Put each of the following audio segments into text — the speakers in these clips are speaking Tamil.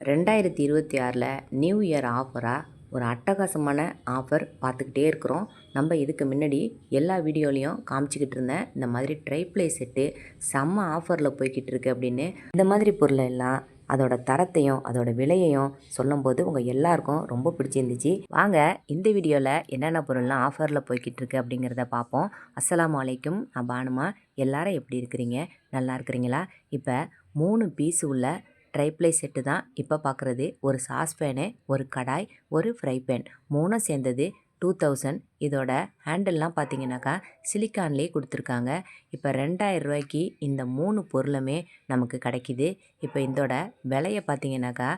2026ல் நியூ இயர் ஆஃபராக ஒரு அட்டகாசமான ஆஃபர் பார்த்துக்கிட்டே இருக்கிறோம். நம்ம இதுக்கு முன்னாடி எல்லா வீடியோலையும் காமிச்சிக்கிட்டு இருந்தேன் இந்த மாதிரி ட்ரைப்ளே செட்டு செம்ம ஆஃபரில் போய்கிட்டு இருக்கு அப்படின்னு. இந்த மாதிரி பொருளை எல்லாம் அதோட தரத்தையும் அதோட விலையையும் சொல்லும்போது உங்கள் எல்லாருக்கும் ரொம்ப பிடிச்சிருந்துச்சு. வாங்க இந்த வீடியோவில் என்னென்ன பொருள்லாம் ஆஃபரில் போய்கிட்டு இருக்கு அப்படிங்கிறத பார்ப்போம். அஸ்ஸலாமு அலைக்கும், நான் பானுமா. எல்லாரும் எப்படி இருக்கிறீங்க? நல்லா இருக்கிறீங்களா? இப்போ 3 பீஸ் உள்ள ட்ரைப்ளை செட்டு தான் இப்போ பார்க்குறது. ஒரு சாஸ்பேனு, ஒரு கடாய், ஒரு ஃப்ரை பேன், 3 சேர்ந்தது 2000. இதோட ஹேண்டில்லாம் பார்த்தீங்கன்னாக்கா சிலிக்கான்லேயே கொடுத்துருக்காங்க. இப்போ 2000 ரூபாய்க்கு இந்த 3 பொருளுமே நமக்கு கிடைக்கிது. இப்போ இதோட விலையை பார்த்தீங்கன்னாக்கா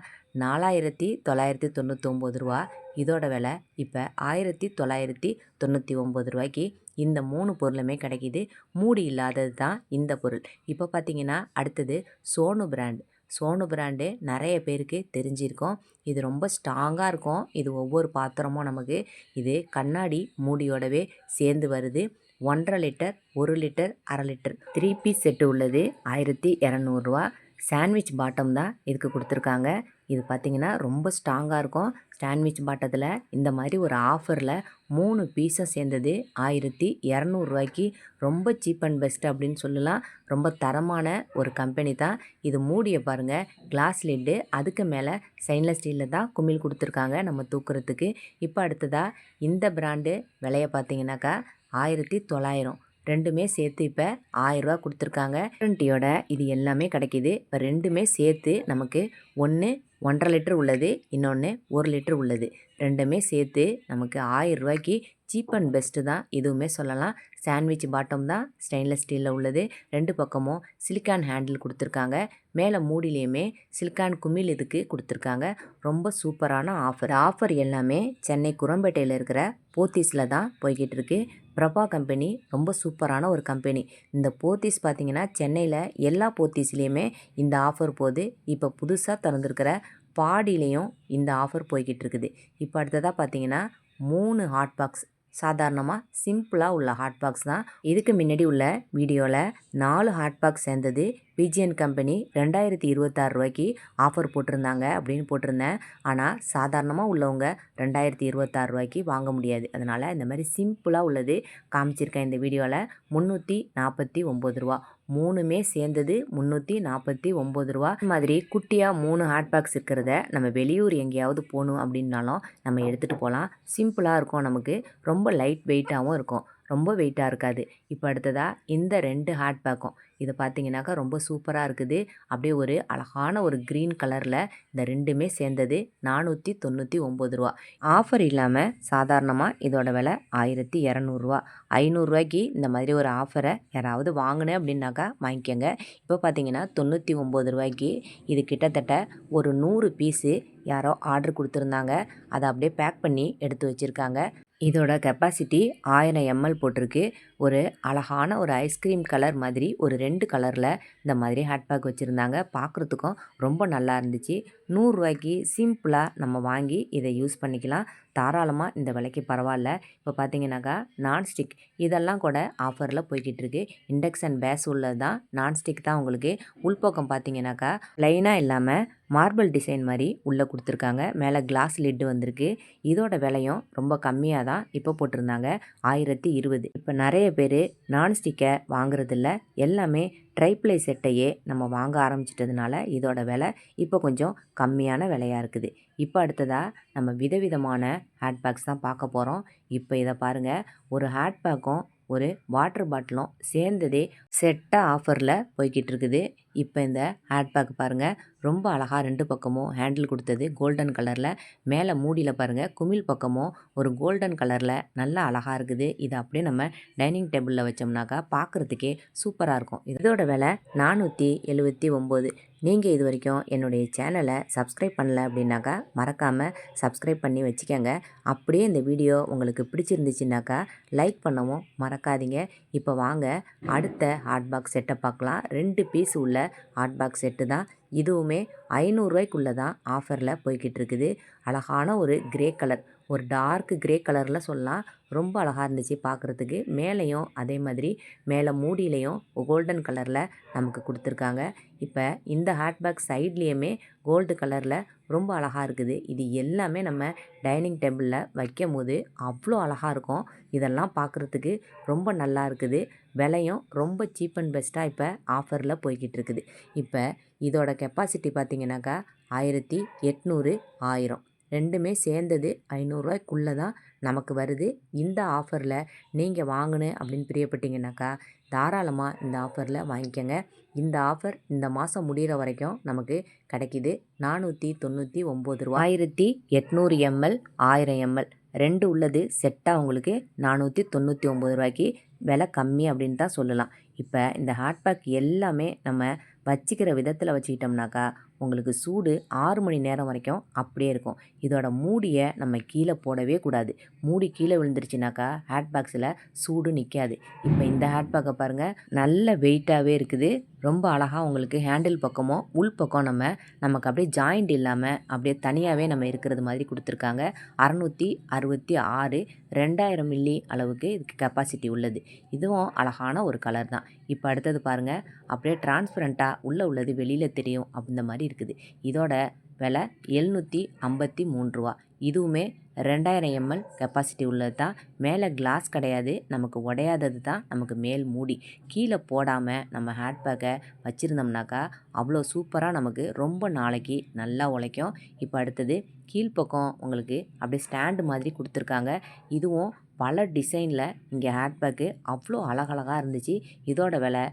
4999 ரூபா. இதோட விலை இப்போ 1999 ரூபாய்க்கு இந்த 3 பொருளுமே கிடைக்கிது. மூடி இல்லாதது தான் இந்த பொருள். இப்போ பார்த்தீங்கன்னா அடுத்தது சோனு பிராண்ட். சோனு பிராண்டு நிறைய பேருக்கு தெரிஞ்சிருக்கும். இது ரொம்ப ஸ்ட்ராங்காக இருக்கும். இது ஒவ்வொரு பாத்திரமும் நமக்கு இது கண்ணாடி மூடியோடவே சேர்ந்து வருது. 1.5 litre, 1 litre, 1/2 litre 3 piece set உள்ளது. 1200 ரூபா. சாண்ட்விச் பாட்டம் தான் இதுக்கு கொடுத்துருக்காங்க. இது பார்த்திங்கன்னா ரொம்ப ஸ்ட்ராங்காக இருக்கும். சாண்ட்விச் பாட்டத்தில் இந்த மாதிரி ஒரு ஆஃபரில் 3 பீஸும் சேர்ந்தது 1200 ரூபாய்க்கு ரொம்ப சீப் அண்ட் பெஸ்ட் அப்படின்னு சொல்லலாம். ரொம்ப தரமான ஒரு கம்பெனி தான். இது மூடியை பாருங்கள், கிளாஸ் லிட்டு, அதுக்கு மேலே ஸ்டெயின்லெஸ் ஸ்டீலில் தான் குமிழ் கொடுத்துருக்காங்க நம்ம தூக்குறதுக்கு. இப்போ அடுத்ததாக இந்த பிராண்டு விலையை பார்த்தீங்கன்னாக்கா 1900. ரெண்டுமே சேர்த்து இப்போ 1000 ரூபா கொடுத்துருக்காங்க. வாரண்டியோட இது எல்லாமே கிடைக்கிது. இப்போ ரெண்டுமே சேர்த்து நமக்கு ஒன்று 1.5 லிட்டர் உள்ளது, இன்னொன்று 1 லிட்டர் உள்ளது. ரெண்டுமே சேர்த்து நமக்கு 1000 ரூபாய்க்கு சீப் அண்ட் பெஸ்ட்டு தான் இதுவுமே சொல்லலாம். சாண்ட்விச் பாட்டம் தான் ஸ்டெயின்லெஸ் ஸ்டீலில் உள்ளது. 2 பக்கமும் சிலிக்கான் ஹேண்டில் கொடுத்துருக்காங்க. மேலே மூடிலையுமே சிலிக்கான் குமிழ் இதுக்கு கொடுத்துருக்காங்க. ரொம்ப சூப்பரான ஆஃபர். ஆஃபர் எல்லாமே சென்னை குரம்பேட்டையில் இருக்கிற போத்தீஸில் தான் போய்கிட்டு இருக்கு. பிரபா கம்பெனி ரொம்ப சூப்பரான ஒரு கம்பெனி. இந்த போத்தீஸ் பார்த்திங்கன்னா சென்னையில் எல்லா போத்தீஸ்லேயுமே இந்த ஆஃபர் போகுது. இப்போ புதுசாக திறந்துருக்கிற பாடியிலையும் இந்த ஆஃபர் போய்கிட்டு இருக்குது. இப்போ அடுத்ததாக பார்த்தீங்கன்னா 3 ஹாட் பாக்ஸ், சாதாரணமாக சிம்பிளாக உள்ள ஹாட் பாக்ஸ் தான். இதுக்கு முன்னாடி உள்ள வீடியோவில் 4 ஹாட் பாக்ஸ் சேர்ந்தது பிஜிஎன் கம்பெனி 2026 ரூபாய்க்கு ஆஃபர் போட்டிருந்தாங்க அப்படின்னு போட்டிருந்தேன். ஆனால் சாதாரணமாக உள்ளவங்க 2026 ரூபாய்க்கு வாங்க முடியாது. அதனால் இந்த மாதிரி சிம்பிளாக உள்ளது காமிச்சிருக்கேன் இந்த வீடியோவில். 349 ரூபா. 3மே சேர்ந்தது 349 ரூபா. இந்த மாதிரி குட்டியாக 3 ஹாட் பாக்ஸ் இருக்கிறத நம்ம வெளியூர் எங்கேயாவது போகணும் அப்படின்னாலும் நம்ம எடுத்துகிட்டு போகலாம். சிம்பிளாக இருக்கும், நமக்கு ரொம்ப லைட் வெயிட்டாகவும் இருக்கும், ரொம்ப வெயிட்டாக இருக்காது. இப்போ அடுத்ததாக இந்த 2 ஹாட் பேக்கும் இது பார்த்தீங்கன்னாக்கா ரொம்ப சூப்பராக இருக்குது. அப்படியே ஒரு அழகான ஒரு க்ரீன் கலரில் இந்த ரெண்டுமே சேர்ந்தது 499 ரூபா. ஆஃபர் இல்லாமல் சாதாரணமாக இதோட விலை 1200 ரூபா. 500 ரூபாய்க்கு இந்த மாதிரி ஒரு ஆஃபரை யாராவது வாங்கினேன் அப்படின்னாக்கா வாங்கிக்கோங்க. இப்போ பார்த்தீங்கன்னா 99 ரூபாய்க்கு இது கிட்டத்தட்ட ஒரு 100 பீஸு யாரோ ஆர்டர் கொடுத்துருந்தாங்க. அதை அப்படியே பேக் பண்ணி எடுத்து வச்சுருக்காங்க. இதோட கெப்பாசிட்டி 1000 ml போட்டிருக்கு. ஒரு அழகான ஒரு ஐஸ்கிரீம் கலர் மாதிரி ஒரு 2 கலரில் இந்த மாதிரி ஹேட் பேக் வச்சுருந்தாங்க. பார்க்குறதுக்கும் ரொம்ப நல்லா இருந்துச்சு. 100 ரூபாய்க்கு சிம்பிளாக நம்ம வாங்கி இதை யூஸ் பண்ணிக்கலாம். தாராளமாக இந்த விலைக்கு பரவாயில்ல. இப்போ பார்த்தீங்கன்னாக்கா நான்ஸ்டிக் இதெல்லாம் கூட ஆஃபரில் போய்கிட்டு இருக்கு. இண்டக்ஷன் பேஸ் உள்ளது தான், நான்ஸ்டிக் தான். உங்களுக்கு உள்பக்கம் பார்த்தீங்கன்னாக்கா லைனாக இல்லாமல் மார்பிள் டிசைன் மாதிரி உள்ளே கொடுத்துருக்காங்க. மேலே கிளாஸ் லிட்டு வந்திருக்கு. இதோட விலையும் ரொம்ப கம்மியாக தான் இப்போ போட்டிருந்தாங்க, 1020. இப்போ நிறைய பேர் நான்ஸ்டிக்கை வாங்குறதில்ல, எல்லாமே ட்ரைப்ளை செட்டையே நம்ம வாங்க ஆரம்பிச்சிட்டதுனால இதோட விலை இப்போ கொஞ்சம் கம்மியான விலையாக இருக்குது. இப்போ அடுத்ததாக நம்ம விதவிதமான ஹேட் பேக்ஸ் தான் பார்க்க போகிறோம். இப்போ இதை பாருங்கள், ஒரு ஹேட் பேக்கும் ஒரு வாட்டர் பாட்டிலும் சேர்ந்ததே செட்டாக ஆஃபரில் போய்கிட்டு இருக்குது. இப்போ இந்த ஹேட் பேக் பாருங்கள், ரொம்ப அழகாக 2 பக்கமும் ஹேண்டில் கொடுத்தது கோல்டன் கலரில். மேலே மூடியில் பாருங்கள் குமிழ் பக்கமும் ஒரு கோல்டன் கலரில் நல்லா அழகாக இருக்குது. இதை அப்படியே நம்ம டைனிங் டேபிளில் வச்சோம்னாக்கா பார்க்குறதுக்கே சூப்பராக இருக்கும். இதோட விலை 479. நீங்கள் இது வரைக்கும் என்னுடைய சேனலை சப்ஸ்கிரைப் பண்ணல அப்படின்னாக்கா மறக்காமல் சப்ஸ்கிரைப் பண்ணி வச்சுக்கோங்க. அப்படியே இந்த வீடியோ உங்களுக்கு பிடிச்சிருந்துச்சுனாக்கா லைக் பண்ணவும் மறக்காதீங்க. இப்போ வாங்க அடுத்த ஹாட் பாக்ஸ் செட்டை பார்க்கலாம். 2 பீஸ் உள்ள ஹாட் பாக்ஸ் செட்டு தான். இதுவுமே 500 ரூபாய்க்குள்ளே தான் ஆஃபரில் போய்கிட்டு இருக்குது. அழகான ஒரு கிரே கலர், ஒரு டார்க் கிரே கலரில் சொல்லலாம். ரொம்ப அழகாக இருந்துச்சு பார்க்குறதுக்கு. மேலேயும் அதே மாதிரி மேலே மூடியிலையும் கோல்டன் கலரில் நமக்கு கொடுத்துருக்காங்க. இப்போ இந்த ஹேண்ட்பேக் சைட்லேயுமே கோல்டு கலரில் ரொம்ப அழகாக இருக்குது. இது எல்லாமே நம்ம டைனிங் டேபிளில் வைக்கும்போது அவ்வளோ அழகாக இருக்கும். இதெல்லாம் பார்க்குறதுக்கு ரொம்ப நல்லா இருக்குது. விலையும் ரொம்ப சீப் அண்ட் பெஸ்ட்டாக இப்போ ஆஃபரில் போய்கிட்டு இருக்குது. இப்போ இதோட கெப்பாசிட்டி பார்த்தீங்கன்னாக்கா 1800 1000 ரெண்டுமே சேர்ந்தது ரூ. 500 தான் நமக்கு வருது. இந்த ஆஃபரில் நீங்கள் வாங்கணும் அப்படின்னு பிரியப்பட்டீங்கன்னாக்கா தாராளமாக இந்த ஆஃபரில் வாங்கிக்கோங்க. இந்த ஆஃபர் இந்த மாதம் முடிகிற வரைக்கும் நமக்கு கிடைக்கிது. ரூ. 499 1800 ml 1000 ml ரெண்டு உள்ளது செட்டாக உங்களுக்கு ரூ. 499 விலை கம்மி அப்படின்னு தான் சொல்லலாம். இப்போ இந்த ஹேண்ட்பேக் எல்லாமே நம்ம வச்சுக்கிற விதத்தில் வச்சுக்கிட்டோம்னாக்கா உங்களுக்கு சூடு 6 மணி நேரம் வரைக்கும் அப்படியே இருக்கும். இதோட மூடியை நம்ம கீழே போடவே கூடாது. மூடி கீழே விழுந்துருச்சுனாக்கா ஹேண்ட்பேக்ஸில் சூடு நிற்காது. இப்போ இந்த ஹேண்ட்பேக்கை பாருங்கள், நல்ல வெயிட்டாகவே இருக்குது. ரொம்ப அழகாக உங்களுக்கு ஹேண்டில் பக்கமும் உள் பக்கம் நமக்கு அப்படியே ஜாயிண்ட் இல்லாமல் அப்படியே தனியாகவே நம்ம இருக்கிறது மாதிரி கொடுத்துருக்காங்க. 666 2000 மில்லி அளவுக்கு இதுக்கு கெப்பாசிட்டி உள்ளது. இதுவும் அழகான ஒரு கலர் தான். இப்போ அடுத்தது பாருங்கள், அப்படியே டிரான்ஸ்பரண்ட்டாக உள்ளது வெளியில் தெரியும் அந்த மாதிரி இருக்குது. இதோட விலை ரூ. 753. இதுவுமே 2000 ml கெப்பாசிட்டி உள்ளது தான். மேலே கிளாஸ் கிடையாது, நமக்கு உடையாதது தான் நமக்கு மேல் மூடி. கீழே போடாமல் நம்ம ஹேண்ட்பேக்கை வச்சுருந்தோம்னாக்கா அவ்வளோ சூப்பராக நமக்கு ரொம்ப நாளைக்கு நல்லா உழைக்கும். இப்போ அடுத்தது கீழ்ப்பக்கம் உங்களுக்கு அப்படியே ஸ்டாண்டு மாதிரி கொடுத்துருக்காங்க. இதுவும் பல டிசைனில் இங்கே ஹேண்ட்பேக்கு அவ்வளோ அழகழகாக இருந்துச்சு. இதோட விலை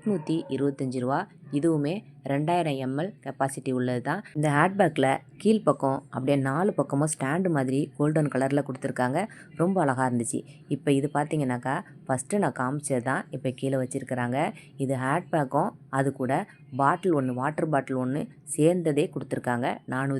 ரூ. 825. இதுவுமே 2000 ml கெப்பாசிட்டி உள்ளது தான். இந்த ஹேண்ட்பேக்கில் கீழ்ப்பக்கம் அப்படியே 4 பக்கமும் ஸ்டாண்டு மாதிரி கோல்டன் கலரில் கொடுத்துருக்காங்க. ரொம்ப அழகாக இருந்துச்சு. இப்போ இது பார்த்தீங்கன்னாக்கா ஃபஸ்ட்டு நான் காமிச்சது தான் இப்போ கீழே வச்சுருக்கிறாங்க. இது ஹேண்ட்பேக்கும் அது கூட பாட்டில் ஒன்று, வாட்டர் பாட்டில் ஒன்று சேர்ந்ததே கொடுத்துருக்காங்க ரூ.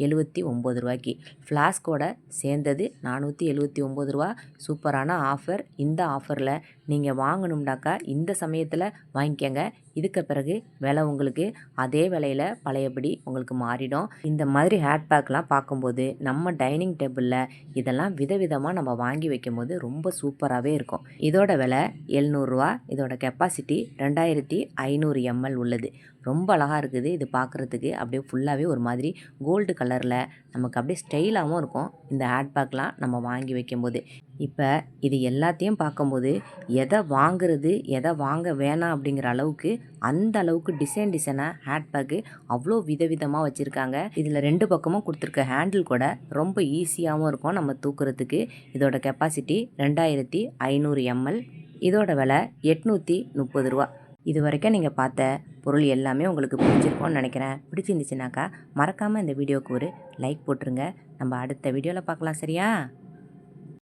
479. ஃப்ளாஸ்கோட சேர்ந்தது ரூ. 479. சூப்பரான ஆஃபர். இந்த ஆஃபரில் நீங்கள் வாங்கணும்னாக்கா இந்த சமயத்தில் வாங்கிக்கங்க. இதுக்கு பிறகு விலை உங்களுக்கு அதே விலையில் பழையபடி உங்களுக்கு மாறிடும். இந்த மாதிரி ஹேண்ட்பேக்லாம் பார்க்கும்போது நம்ம டைனிங் டேபிளில் இதெல்லாம் விதவிதமாக நம்ம வாங்கி வைக்கும்போது ரொம்ப சூப்பராகவே இருக்கும். இதோட விலை ரூ. 700. இதோட கெப்பாசிட்டி 2500 ml உள்ளது. ரொம்ப அழகாக இருக்குது. இது பார்க்குறதுக்கு அப்படியே ஃபுல்லாகவே ஒரு மாதிரி கோல்டு கலரில் நமக்கு அப்படியே ஸ்டைலாகவும் இருக்கும் இந்த ஹேண்ட்பேக்லாம் நம்ம வாங்கி வைக்கும்போது. இப்போ இது எல்லாத்தையும் பார்க்கும்போது எதை வாங்குறது எதை வாங்க வேணாம் அப்படிங்கிற அளவுக்கு அந்த அளவுக்கு டிசைனாக ஹேண்ட்பேக்கு அவ்வளோ விதவிதமாக வச்சுருக்காங்க. இதில் 2 பக்கமும் கொடுத்துருக்க ஹேண்டில் கூட ரொம்ப ஈஸியாகவும் இருக்கும் நம்ம தூக்குறதுக்கு. இதோட கெப்பாசிட்டி 2500 ml. இதோட விலை ரூ. 830. இது வரைக்கும் நீங்கள் பார்த்த பொருள் எல்லாமே உங்களுக்கு பிடிச்சிருக்கும்னு நினைக்கிறேன். பிடிச்சிருந்துச்சுனாக்கா மறக்காமல் இந்த வீடியோவுக்கு ஒரு லைக் போட்டுருங்க. நம்ம அடுத்த வீடியோவில் பார்க்கலாம், சரியா?